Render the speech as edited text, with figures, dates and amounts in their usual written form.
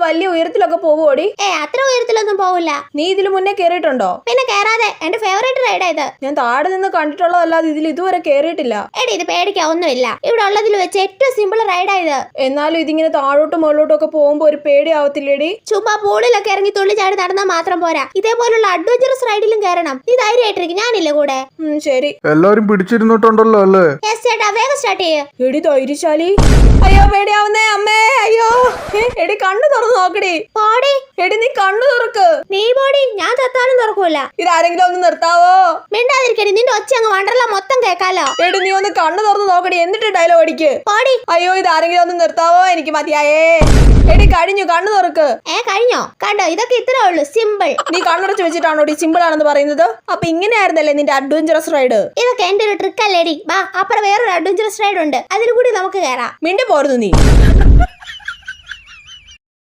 വലിയ ഉയരത്തിലൊക്കെ പോവുമോടി? അത്ര ഉയരത്തിലൊന്നും പോവില്ല. നീ ഇതിൽ മുന്നേ കേറിയിട്ടുണ്ടോ? പിന്നെ കേറാതെ, എന്റെ ഫേവറേറ്റ് റൈഡാ ഇത്. ഞാൻ താഴെ നിന്ന് കണ്ടിട്ടുള്ളതല്ലാതെ ഇതിൽ ഇതുവരെ കേറിയിട്ടില്ല. ഇത് പേടിക്കാൻ ഒന്നുമില്ല. ഇവിടെ ഉള്ളതിൽ വെച്ച് ഏറ്റവും സിമ്പിൾ റൈഡാ ഇത്. എന്നാലും ഇതിങ്ങനെ താഴോട്ടും മുകളിലോട്ടും ഒക്കെ പോകുമ്പോ ഒരു പേടി ആവത്തില്ലേടി? ചുമ്മാ പൂളിലൊക്കെ ഇറങ്ങി തുള്ളി ചാടി നടന്നാൽ മാത്രം പോരാ, ഇതേപോലുള്ള അഡ്വഞ്ചറസ് റൈഡിലും കയറണം. നീ ധൈര്യമായിട്ടിരിക്കും, ഞാനില്ലേ കൂടെ. ശരി. എല്ലാരും പിടിച്ചിരുന്നിട്ടുണ്ടല്ലോ അല്ലേ? ചേട്ടാ വേഗം സ്റ്റാർട്ട് ചെയ്യ്. എടി ധൈര്യശാലി. അയ്യോ പേടിയാവുന്നേ അമ്മേ. അയ്യോ എടി കണ്ണു തുറന്ന് നോക്കടി. പോടി. എടി നീ കണ്ണു തുറക്ക്. നീ പോടി, ഞാൻ ചത്താലും തുറക്കൂല. ഇതാരെങ്കിലും ഒന്ന് നിർത്താവോ? മിണ്ടാതിരിക്കടി, നിന്റെ ഒച്ച അങ്ങ് വണ്ടർല മൊത്തം കേക്കാലോ. എടി നീ ഒന്ന് കണ്ണു തുറന്ന് നോക്കടി, എന്നിട്ട് ഡയലോഗ് അടിക്ക്. പോടി. അയ്യോ ഇതാരെങ്കിലും ഒന്ന് നിർത്താവോ? എനിക്ക് മതിയായേ. എടി കഴിഞ്ഞു, കണ്ണു തുറക്ക്. കഴിഞ്ഞോ? കണ്ടോ, ഇതൊക്കെ ഇത്രേ ഉള്ളൂ, സിമ്പിൾ. നീ കണ്ണടച്ച് വെച്ചിട്ടാണോ സിമ്പിൾ ആണെന്ന് പറയുന്നത്? അപ്പൊ ഇങ്ങനെയായിരുന്നല്ലേ നിന്റെ അഡ്വഞ്ചറസ് റൈഡ്? ഇതൊക്കെ എന്റെ ഒരു ട്രിക്ക് അല്ലേടി. വാ, അപ്പുറം വേറൊരു അഡ്വഞ്ചറസ് റൈഡ് ഉണ്ട്, അതിൽ കൂടി നമുക്ക് കയറാം. മിണ്ടി പോരുന്നു നീ.